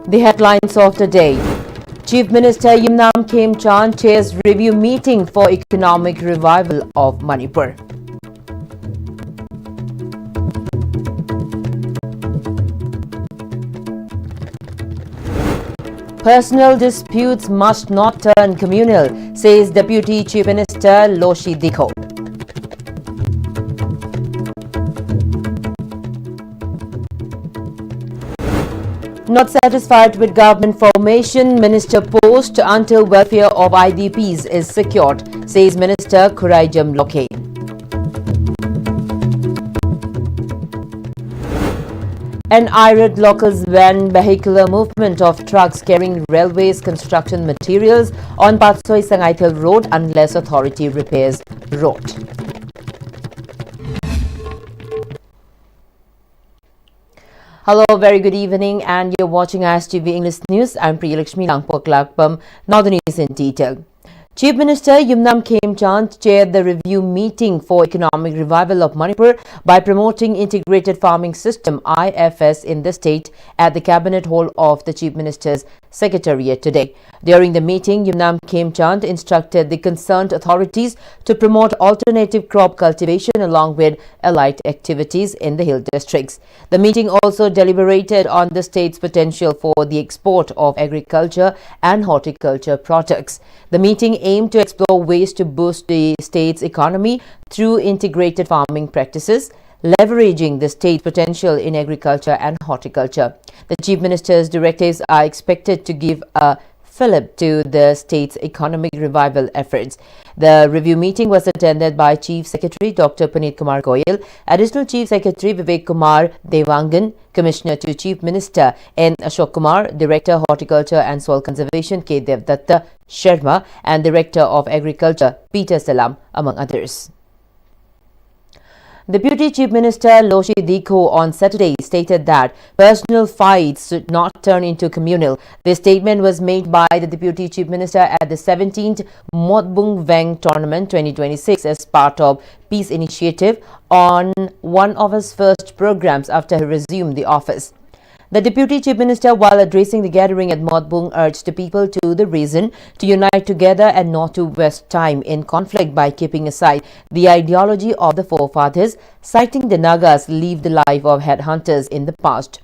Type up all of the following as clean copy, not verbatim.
The headlines of the day. Chief Minister Yimnam Khemchand chairs review meeting for economic revival of Manipur. Personal disputes must not turn communal, says Deputy Chief Minister Loshi Dikho. Not satisfied with government formation, minister post until welfare of IDPs is secured, says Minister Khuraijam Loke. And IRAD locals ban vehicular movement of trucks carrying railways construction materials on Patsoi Sangaithal Road unless authority repairs road. Hello, very good evening, and you're watching ISTV English News. I'm Priyalakshmi Langpoklakpam. Now the news in detail. Chief Minister Yimnam Khemchand chaired the review meeting for economic revival of Manipur by promoting integrated farming system IFS in the state at the Cabinet Hall of the Chief Minister's Secretariat today. During the meeting, Yimnam Khemchand instructed the concerned authorities to promote alternative crop cultivation along with allied activities in the hill districts. The meeting also deliberated on the state's potential for the export of agriculture and horticulture products. The meeting aimed to explore ways to boost the state's economy through integrated farming practices, leveraging the state's potential in agriculture and horticulture. The Chief Minister's directives are expected to give a fillip to the state's economic revival efforts. The review meeting was attended by Chief Secretary Dr. Puneet Kumar Goyal, Additional Chief Secretary Vivek Kumar Devangan, Commissioner to Chief Minister N. Ashok Kumar, Director Horticulture and Soil Conservation K. Devdatta Sharma, and Director of Agriculture Peter Salam, among others. Deputy Chief Minister Loshi Dikho on Saturday stated that personal fights should not turn into communal. This statement was made by the Deputy Chief Minister at the 17th Modbung Veng Tournament 2026 as part of Peace Initiative on one of his first programs after he resumed the office. The Deputy Chief Minister, while addressing the gathering at Modbung, urged the people to the reason to unite together and not to waste time in conflict by keeping aside the ideology of the forefathers, citing the Nagas lived the life of headhunters in the past.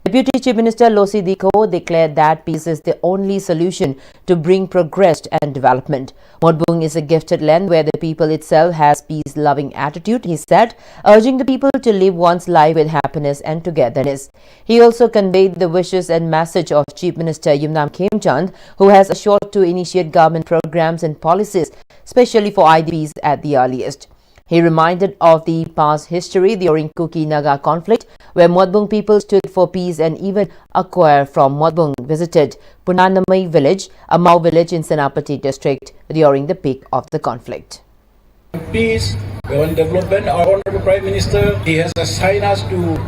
Deputy Chief Minister Loshi Dikho declared that peace is the only solution to bring progress and development. Modbung is a gifted land where the people itself has peace-loving attitude, he said, urging the people to live one's life with happiness and togetherness. He also conveyed the wishes and message of Chief Minister Yimnam Khemchand, who has assured to initiate government programs and policies, especially for IDPs at the earliest. He reminded of the past history during Kuki-Naga conflict, where Modbung people stood for peace, and even a choir from Modbung visited Punanamai village, a Mau village in Senapati district, during the peak of the conflict. Peace and development, our Honorable Prime Minister, he has assigned us to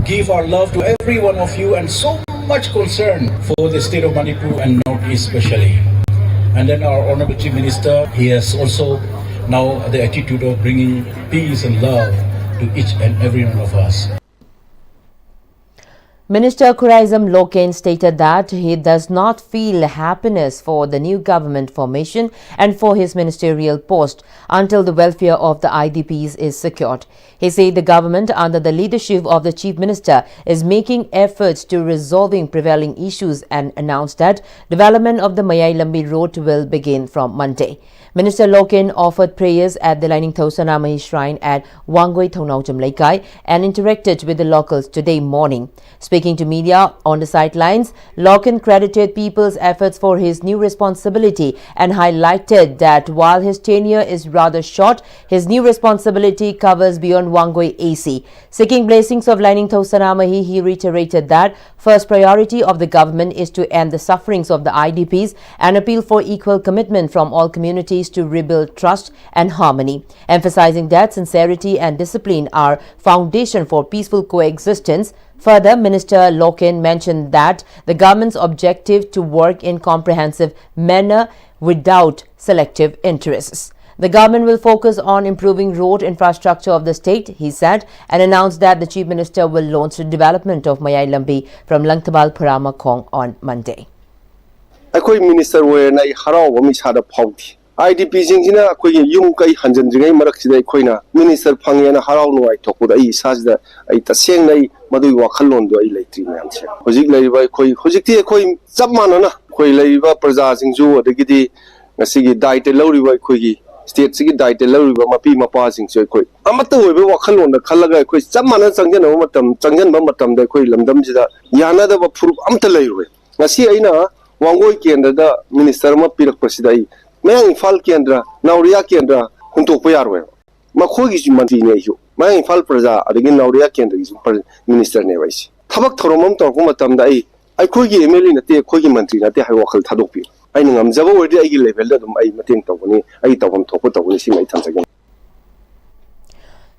give our love to every one of you and so much concern for the state of Manipur and Northeast especially. And then our Honorable Chief Minister, he has also now the attitude of bringing peace and love to each and every one of us. Minister Khuraijam Loke stated that he does not feel happiness for the new government formation and for his ministerial post until the welfare of the IDPs is secured. He said the government under the leadership of the Chief Minister is making efforts to resolving prevailing issues and announced that development of the Mayai-Lambi road will begin from Monday. Minister Loken offered prayers at the Lining Thosanamahi Shrine at Wangoi Thonaujam Laikai and interacted with the locals today morning. Speaking to media on the sidelines, Loken credited people's efforts for his new responsibility and highlighted that while his tenure is rather short, his new responsibility covers beyond Wangoi AC. Seeking blessings of Lining Thosanamahi, he reiterated that first priority of the government is to end the sufferings of the IDPs and appeal for equal commitment from all communities to rebuild trust and harmony, emphasizing that sincerity and discipline are foundation for peaceful coexistence. Further, Minister Loken mentioned that the government's objective to work in comprehensive manner without selective interests. The government will focus on improving road infrastructure of the state, he said, and announced that the Chief Minister will launch the development of Mayai Lambi from Langtabal Parama Kong on Monday. Akoi Minister Wen I Harao Wamishada Pauti. IDP Zingina, Akoi Yung Kai Hanjan Ringai Maraksida Koina, Minister Pangiana Harao no I talk with I Sazda, I Taseng Madu Wakalon do I like Manche. Hozik Laiva Koi, Hoziki Koi, Zabmanana, Koi Laiva Praza Zingzu, the Gidi, Nasigi died a lowry Kogi, State Sigi died a lowry Mapi Mapazing so Koi. Amata Wakalon, the Kalaga Koi, Zabmana Sangan Matam, Sangan Mamatam, the Koi Lamdamjida, Yana the Puru Amtalay. Nasi Aina. Wangoi Kendra, Minister Mapirak Presidai, Mang Fal Kendra, Nauria Kendra, Hunto Payarwe. Makogi Mantina, Mang Fal Praza, again Nauria Kendra is Minister Nevis. Tabak Toromum Torhumatam Dai, I could give Emily at the Kogi Mantina, the Hiwakal Tadopi. I know I'm Zabo, I level that I Matin Tawani, I Tawam Topota when she might once again.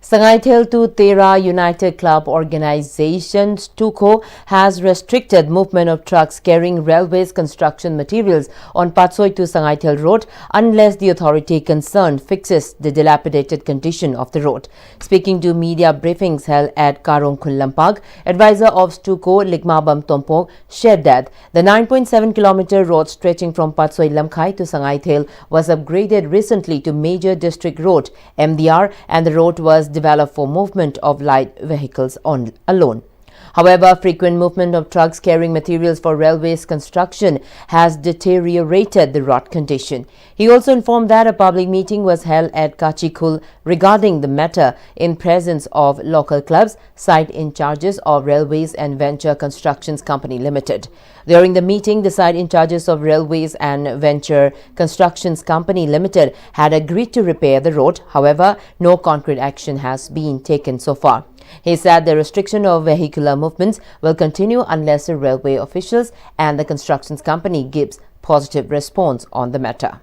Sangaitel to Tera United Club Organization (STUCO) has restricted movement of trucks carrying railways construction materials on Patsoi to Sangaitel Road unless the authority concerned fixes the dilapidated condition of the road. Speaking to media briefings held at Karong Kunlampag, advisor of STUCO Ligmabam Tompong shared that the 9.7-kilometer road stretching from Patsoi Lamkhai to Sangaitel was upgraded recently to Major District Road (MDR) and the road was developed for movement of light vehicles alone. However, frequent movement of trucks carrying materials for railways construction has deteriorated the road condition. He also informed that a public meeting was held at Kachikul regarding the matter in presence of local clubs, site in charges of Railways and Venture Constructions Company Limited. During the meeting, the site in charges of Railways and Venture Constructions Company Limited had agreed to repair the road. However, no concrete action has been taken so far. He said the restriction of vehicular movements will continue unless the railway officials and the constructions company gives positive response on the matter.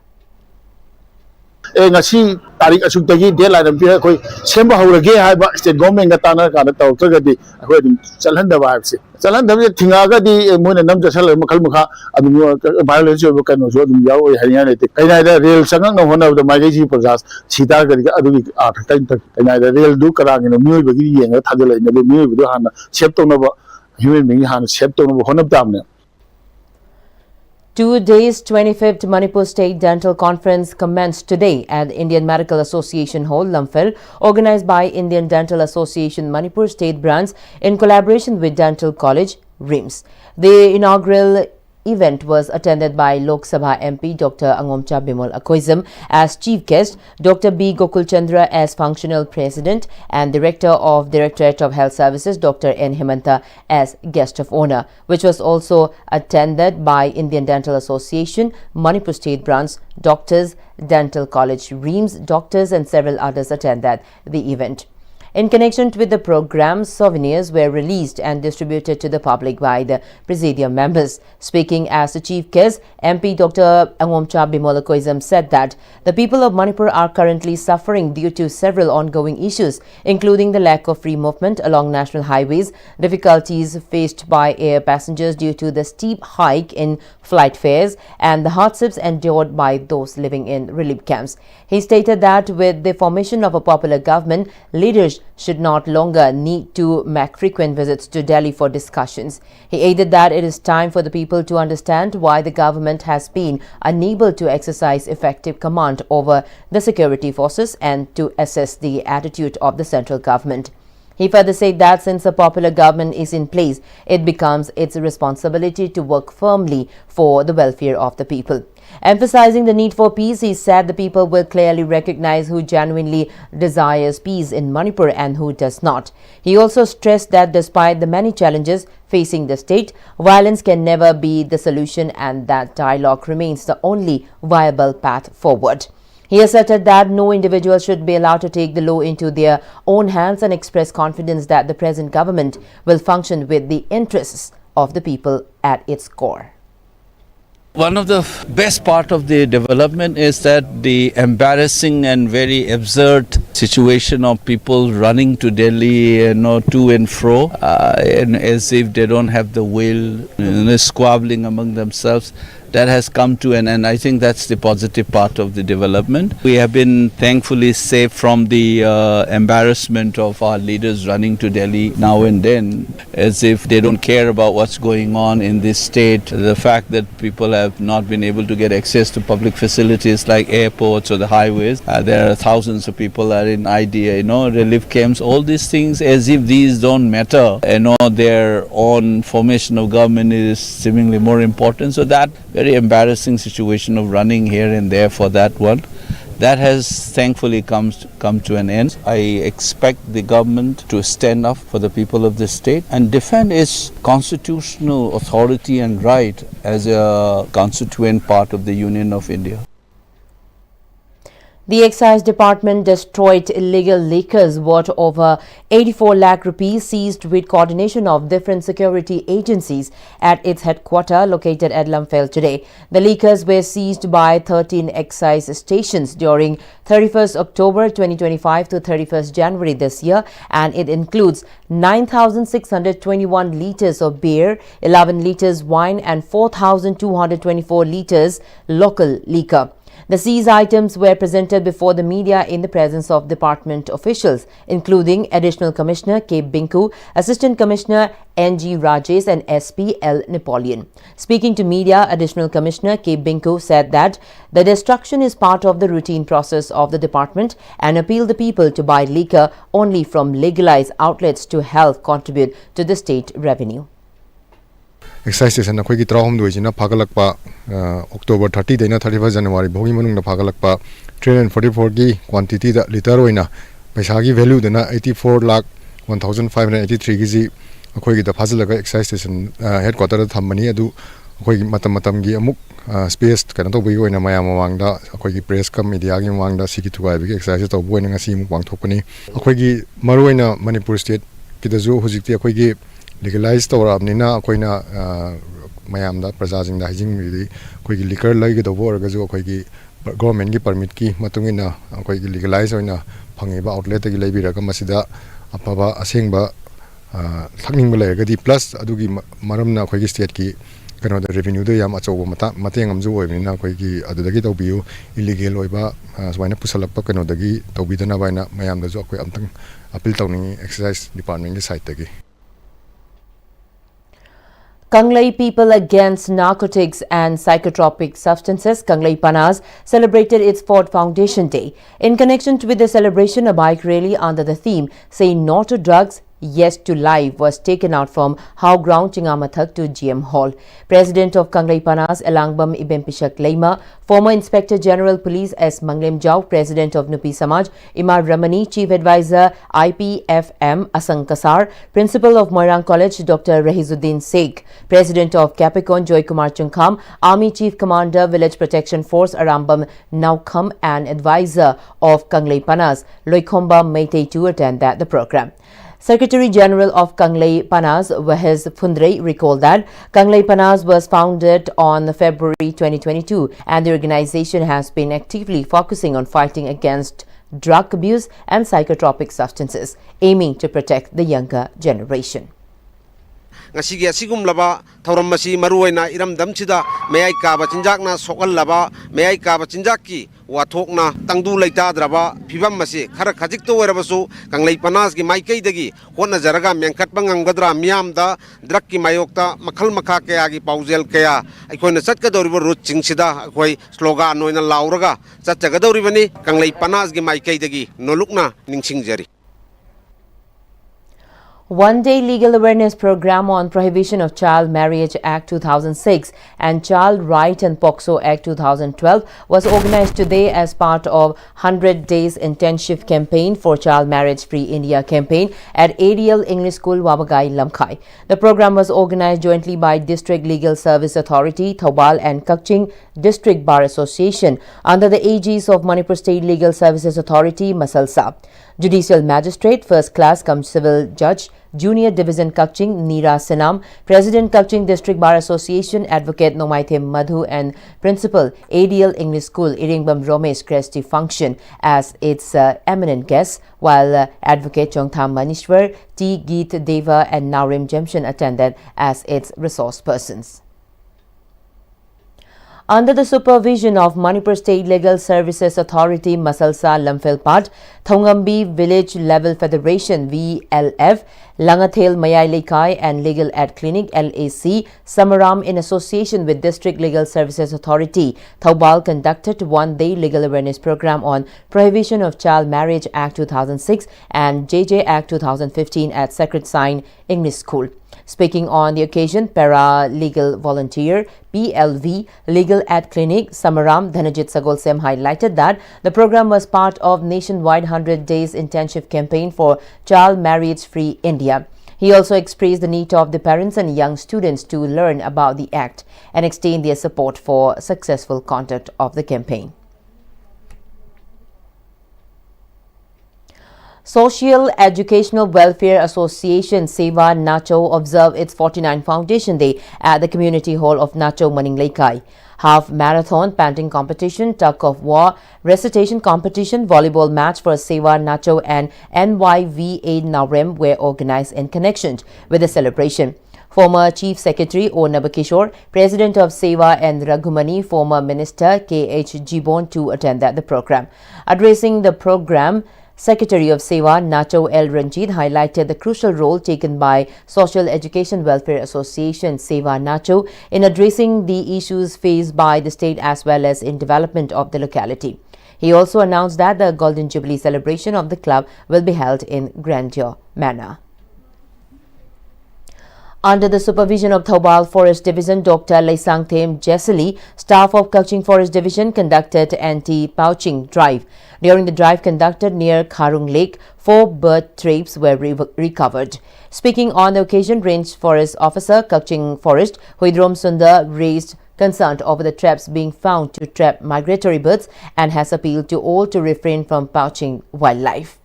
Ngasi tarik asuk tagi deadline am pia koi semba haurage hai ba state government ga tana kana taw tagadi koi dum chalhan da vibe se chalhan da thinga ga di moina nam jasal makhal makha adu violence ba kano so dum yaw hariya ne te kaina da rail sangang na hona da mai ji process sita ga adu a thai kaina da rail du karang no mui ba gi yenga thadalai ne be mui bu hana shape to no ba human being hana shape to no ba honab dam ne 2 days 25th Manipur State Dental Conference commenced today at the Indian Medical Association Hall, Lamphel, organized by Indian Dental Association Manipur State Branch in collaboration with Dental College, RIMS. The inaugural event was attended by Lok Sabha MP Dr. Angomcha Bimol Akoizam as chief guest, Dr. B. Gokul Chandra as functional president, and Director of Directorate of Health Services Dr. N. Himanta as guest of honor, which was also attended by Indian Dental Association, Manipur State Branch, doctors, Dental College, RIMS, doctors and several others attended the event. In connection with the program, souvenirs were released and distributed to the public by the Presidium members. Speaking as the chief guest, MP Dr. Angomcha Bimolakoizam said that the people of Manipur are currently suffering due to several ongoing issues, including the lack of free movement along national highways, difficulties faced by air passengers due to the steep hike in flight fares, and the hardships endured by those living in relief camps. He stated that with the formation of a popular government, leaders should not longer need to make frequent visits to Delhi for discussions. He added that it is time for the people to understand why the government has been unable to exercise effective command over the security forces and to assess the attitude of the central government. He further said that since a popular government is in place, it becomes its responsibility to work firmly for the welfare of the people. Emphasizing the need for peace, he said the people will clearly recognize who genuinely desires peace in Manipur and who does not. He also stressed that despite the many challenges facing the state, violence can never be the solution and that dialogue remains the only viable path forward. He asserted that no individual should be allowed to take the law into their own hands and expressed confidence that the present government will function with the interests of the people at its core. One of the best part of the development is that the embarrassing and very absurd situation of people running to Delhi, to and fro, and as if they don't have the will, squabbling among themselves. that has come to an end. I think that's the positive part of the development. We have been thankfully saved from the embarrassment of our leaders running to Delhi now and then as if they don't care about what's going on in this state. The fact that people have not been able to get access to public facilities like airports or the highways. There are thousands of people are in IDA, relief camps, all these things, as if these don't matter. Their own formation of government is seemingly more important. So that very embarrassing situation of running here and there for that one, that has thankfully come to an end. I expect the government to stand up for the people of the state and defend its constitutional authority and right as a constituent part of the Union of India. The Excise Department destroyed illegal liquors worth over 84 lakh rupees seized with coordination of different security agencies at its headquarters located at Lumphel today. The liquors were seized by 13 excise stations during 31st October 2025 to 31st January this year, and it includes 9,621 litres of beer, 11 litres wine and 4,224 litres local liquor. The seized items were presented before the media in the presence of department officials, including Additional Commissioner K. Binku, Assistant Commissioner N.G. Rajesh and SP L. Napoleon. Speaking to media, Additional Commissioner K. Binku said that the destruction is part of the routine process of the department and appealed the people to buy liquor only from legalized outlets to help contribute to the state revenue. Excise station अखोई तरहम दुईजना फागलकपा October 30 देना 31 January भोगी मनुंग फागलकपा 344 की quantity दा litre होइना पैसा की value देना 84 लाख 1583 की जी अखोई की दफाजलगा excise station headquarter थम्मनी अदु अखोई की मतम की अमुक space कना तो बई होइना मया मवांगदा अखोई की press का media की मवांगदा सिकी थुगाई बि excise तो बोइना ngasi मुक वांग थोपनी अखोई की मरुइना मणिपुर state की दजु हुजिकती अखोई की legalize तौरबनिना अखोइना मयामदा प्रजाजिंगदा हाइजिंग अखोइगी लिकर लैगदबो अरगजु अखोइगी गवर्नमेंट की परमिट की मतुंगिना अखोइगी legalize होइना फंगेबा आउटलेट तगी लैबिरगा मसिदा अफबा असेंगबा थकनिंगबा लैरगदी प्लस अदुगी मरमना अखोइगी स्टेट की कनोदा रेवेन्यू दो याम अचौबा मतेंग अमजु ओइबनिना अखोइगी अदुदगी तौबियु इलीगल ओइबा स्वाइना पुसलपा कनोदगी तौबिदना बाइना मयामदाजु अखोइ अमतंग अपील तौनिंग एक्साइज डिपार्टमेंट की side तगी Kanglei People Against Narcotics and Psychotropic Substances, Kanglei Panas, celebrated its 4th Foundation Day. In connection with the celebration, a bike rally under the theme "Say No to Drugs, Yes to Life" was taken out from How Ground Chingamathak to GM Hall. President of Kanglei Panas, Elangbam Ibempishak Leima, former Inspector General Police S. Manglem Jau, President of Nupi Samaj, Imar Ramani, Chief Advisor IPFM Asang Kasar, Principal of Moirang College Dr. Rahizuddin Sheikh, President of Capricorn Joy Kumar Chungkham, Army Chief Commander Village Protection Force Arambam Naukam, and Advisor of Kanglei Panas Loikhomba Meitei to attend the program. Secretary General of Kanglei Panas, Wahiz Phundrei, recalled that Kanglei Panas was founded on February 2022 and the organization has been actively focusing on fighting against drug abuse and psychotropic substances, aiming to protect the younger generation. ngasi asigumlaba thauramasi maruoina iramdamchida meyai kaba chinjakna sokallaba meyai kaba chinjakki wathokna tangdu leitadraba phibam masi khara khajik to werabasu kanglei panas gi maikai dagi hona jaraga menkhatpa ngamgadra miamda drug ki mayokta makhal makha kaya gi paujel kaya aikoina chatkadoriba route chingsida akoi slogan noina lauraga chatchagadoribani kanglei panas gi maikai dagi nolukna ningsingjari. One-day legal awareness program on Prohibition of Child Marriage Act 2006 and Child Right and POCSO Act 2012 was organized today as part of 100 Days Intensive Campaign for Child Marriage Free India campaign at ADL English School, Wabagai, Lamkhai. The program was organized jointly by District Legal Service Authority, Thoubal and Kakching District Bar Association under the aegis of Manipur State Legal Services Authority, Masalsa. Judicial Magistrate, First Class cum Civil Judge, Junior Division Kakching, Neera Sinam, President Kakching District Bar Association, Advocate Nomaithe Madhu and Principal ADL English School, Iringbam Romesh Kresti function as its eminent guests, while Advocate Chongtham Manishwar, T. Geet Deva and Naurim Jemshan attended as its resource persons. Under the supervision of Manipur State Legal Services Authority, Masalsa Lamphilpat, Thongambi Village Level Federation VLF, Langathel Mayai Lekai and Legal Ad Clinic LAC, Samaram in association with District Legal Services Authority, Thoubal conducted one-day legal awareness program on Prohibition of Child Marriage Act 2006 and JJ Act 2015 at Sacred Sign English School. Speaking on the occasion, para-legal volunteer PLV Legal Ad Clinic Samaram Dhanajit Sagolsem highlighted that the program was part of nationwide 100 days intensive campaign for child marriage-free India. He also expressed the need of the parents and young students to learn about the act and extend their support for successful conduct of the campaign. Social Educational Welfare Association Seva Nacho observed its 49th Foundation Day at the Community Hall of Nacho Maningleikai. Half marathon, panting competition, tug of war, recitation competition, volleyball match for Seva Nacho and NYVA Narem were organized in connection with the celebration. Former Chief Secretary O. Nabakishore, President of Seva and Raghumani, former Minister K.H. Jibon to attend the program. Addressing the program, Secretary of Seva Nacho L. Ranjit highlighted the crucial role taken by Social Education Welfare Association Seva Nacho in addressing the issues faced by the state as well as in development of the locality. He also announced that the Golden Jubilee celebration of the club will be held in grandeur manner. Under the supervision of Thoubal Forest Division, Dr. Laisang Them Jesali, staff of Kaching Forest Division conducted anti-poaching drive. During the drive conducted near Kharung Lake, 4 bird traps were recovered. Speaking on the occasion, Range Forest Officer Kaching Forest, Huidrom Sundar, raised concern over the traps being found to trap migratory birds and has appealed to all to refrain from poaching wildlife.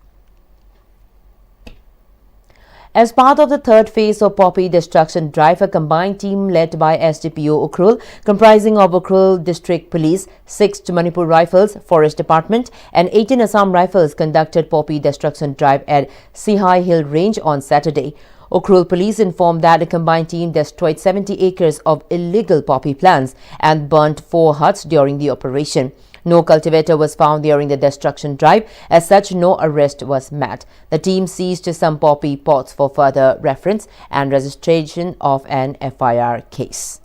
As part of the third phase of poppy destruction drive, a combined team led by SDPO Ukhrul, comprising of Ukhrul District Police, 6 Manipur Rifles, Forest Department and 18 Assam Rifles conducted poppy destruction drive at Sihai Hill Range on Saturday. Ukhrul Police informed that the combined team destroyed 70 acres of illegal poppy plants and burnt 4 huts during the operation. No cultivator was found during the destruction drive. As such, no arrest was made. The team seized some poppy pots for further reference and registration of an FIR case.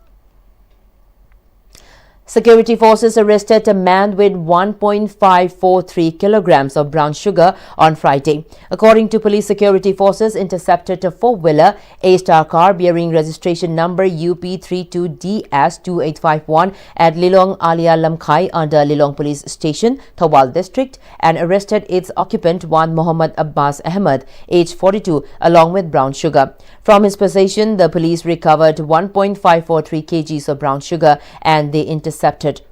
Security forces arrested a man with 1.543 kilograms of brown sugar on Friday. According to police, security forces intercepted a 4-wheeler A-star car bearing registration number UP32DS2851 at Lilong Alia Lamkhai under Lilong Police Station, Thoubal District, and arrested its occupant, one Muhammad Abbas Ahmed, age 42, along with brown sugar. From his possession, the police recovered 1.543 kgs of brown sugar and they intercepted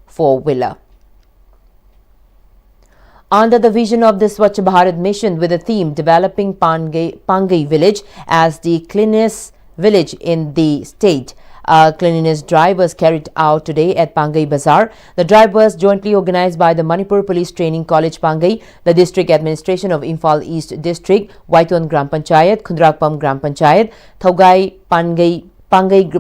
4-wheeler. Under the vision of the Swachh Bharat mission with the theme developing Pangai village as the cleanest village in the state, a cleanliness drive was carried out today at Pangai Bazaar. The drive was jointly organized by the Manipur Police Training College Pangai, the District Administration of Imphal East District, Waiton Gram Panchayat, Khundrakpam Gram Panchayat, Thaugai Pangai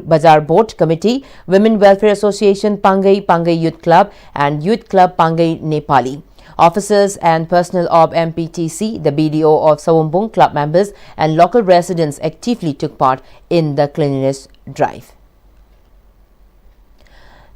Bazaar Board Committee, Women Welfare Association Pangai Youth Club and Youth Club Pangai Nepali. Officers and personnel of MPTC, the BDO of Sawombung club members and local residents actively took part in the cleanliness drive.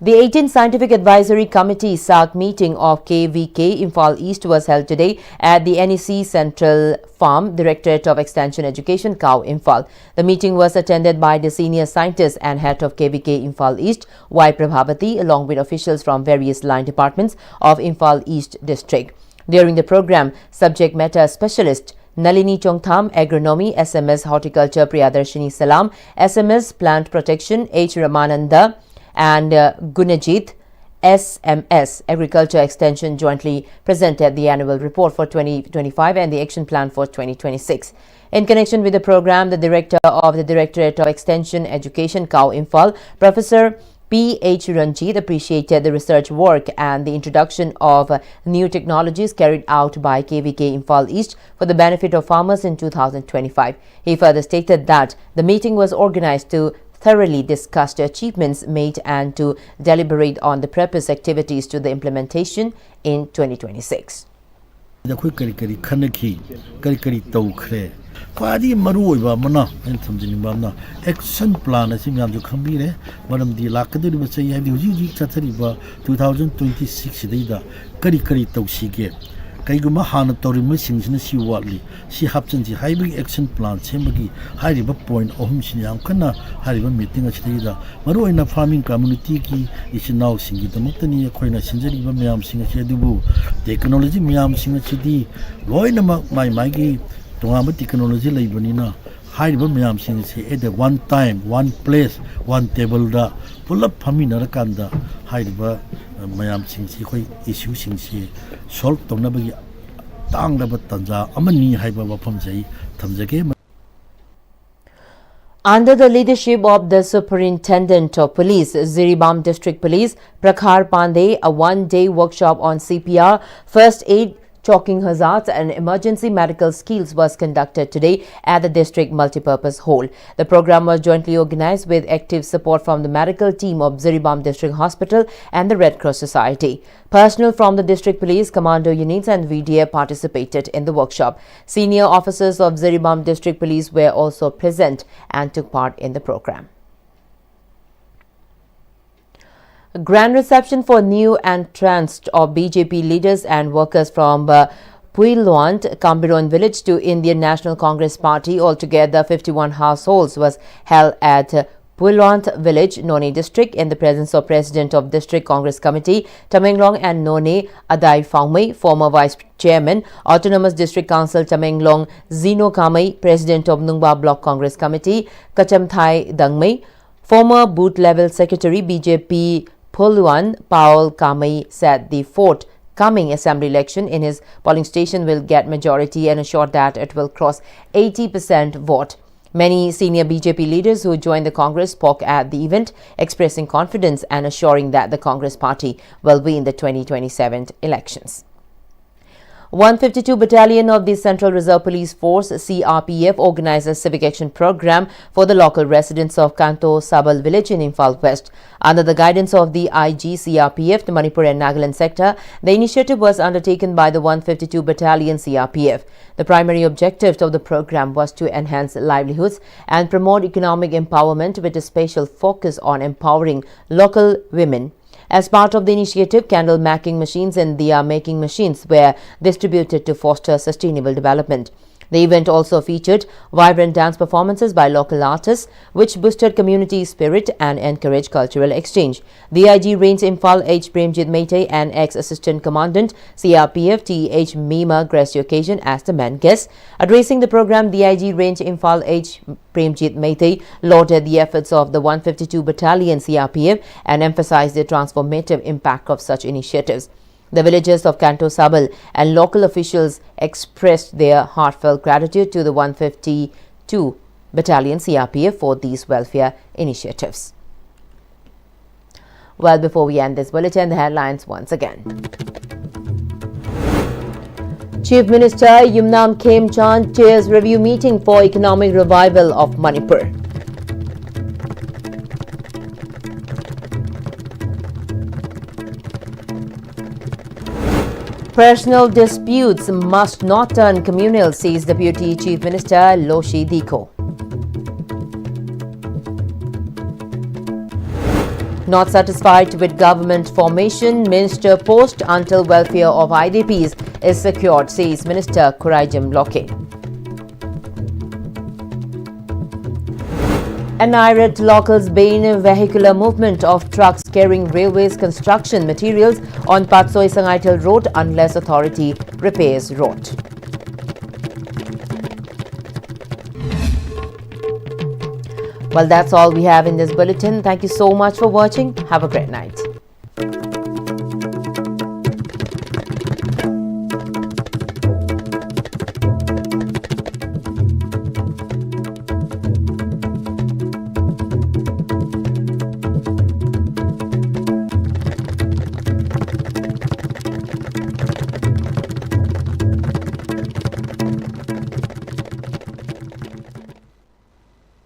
The 18th Scientific Advisory Committee SAC meeting of KVK Imphal East was held today at the NEC Central Farm, Directorate of Extension Education, Cow Imphal. The meeting was attended by the senior scientist and head of KVK Imphal East, Y. Prabhavati, along with officials from various line departments of Imphal East District. During the program, subject matter specialist Nalini Chongtham, Agronomy, SMS Horticulture Priyadarshini Salam, SMS Plant Protection H. Ramananda, and Gunajit SMS Agriculture Extension jointly presented the annual report for 2025 and the action plan for 2026. In connection with the program, the director of the Directorate of Extension Education, Cow Imphal, Professor P.H. Ranjit, appreciated the research work and the introduction of new technologies carried out by KVK Imphal East for the benefit of farmers in 2025. He further stated that the meeting was organized to thoroughly discuss the achievements made and to deliberate on the proposed activities to the implementation in 2026. Kwadi maru iba mana en thamjini bamna action plan asim yam ju khambire maram di lakadu ba chai ha di ji chathari ba 2026 deida kari tawsi ge kaiguma hana torima singsina si watli si hapchan ji hybrid action plan chembagi hariba point ohum sin yam kana hariba meeting achida maru ina farming community ki isinau singi damaktani khoina sinjari ba myam singa chedubu technology myam singa chidi loina mai gi Tungama technology laibonina high mayam sing at the one time, one place, one table da pull up Pamina Kanda high mayam sing issue sing solve Tonabagi Tang Tanja Amani Haiba Pamjay Tamjake. Under the leadership of the Superintendent of Police, Ziribam District Police, Prakhar Pandey, a one-day workshop on CPR, first aid, choking hazards and emergency medical skills was conducted today at the district multipurpose hall. The program was jointly organized with active support from the medical team of Ziribam District Hospital and the Red Cross Society. Personnel from the district police, commando units and VDA participated in the workshop. Senior officers of Ziribam District Police were also present and took part in the program. A grand reception for new entranced of BJP leaders and workers from Puilwant, Kambiron village to Indian National Congress Party, altogether 51 households, was held at Puilwant village, Noni district, in the presence of President of District Congress Committee, Tamenglong, and Noni Adai Faumei, former Vice Chairman, Autonomous District Council Tamenglong Zino Kamei, President of Nungba Block Congress Committee, Kachamthai Dangmei, former Booth Level Secretary BJP Puluan Paul Kamei said the forthcoming assembly election in his polling station will get majority and assured that it will cross 80% vote. Many senior BJP leaders who joined the Congress spoke at the event, expressing confidence and assuring that the Congress party will win the 2027 elections. 152 Battalion of the Central Reserve Police Force CRPF organized a civic action program for the local residents of Kanto Sabal village in Imphal West. Under the guidance of the IG CRPF, the Manipur and Nagaland sector, the initiative was undertaken by the 152 Battalion CRPF. The primary objective of the program was to enhance livelihoods and promote economic empowerment with a special focus on empowering local women. As part of the initiative, candle making machines and diya making machines were distributed to foster sustainable development. The event also featured vibrant dance performances by local artists, which boosted community spirit and encouraged cultural exchange. The IG Range Imphal H. Premjit Meitei and ex-assistant commandant CRPF T.H. Mima graced the occasion as the main guest. Addressing the program, the IG Range Imphal H. Premjit Meitei lauded the efforts of the 152 Battalion CRPF and emphasized the transformative impact of such initiatives. The villagers of Kanto Sabal and local officials expressed their heartfelt gratitude to the 152 Battalion CRPF for these welfare initiatives. Well, before we end this bulletin, the headlines once again. Chief Minister Yumnam Khemchand chairs review meeting for economic revival of Manipur. Personal disputes must not turn communal, says Deputy Chief Minister Loshi Dikho. Not satisfied with government formation, minister post until welfare of IDPs is secured, says Minister Kurajim Loke. An irate locals ban vehicular movement of trucks carrying railways construction materials on Patsoi Sangaital Road unless authority repairs road. Well, that's all we have in this bulletin. Thank you so much for watching. Have a great night.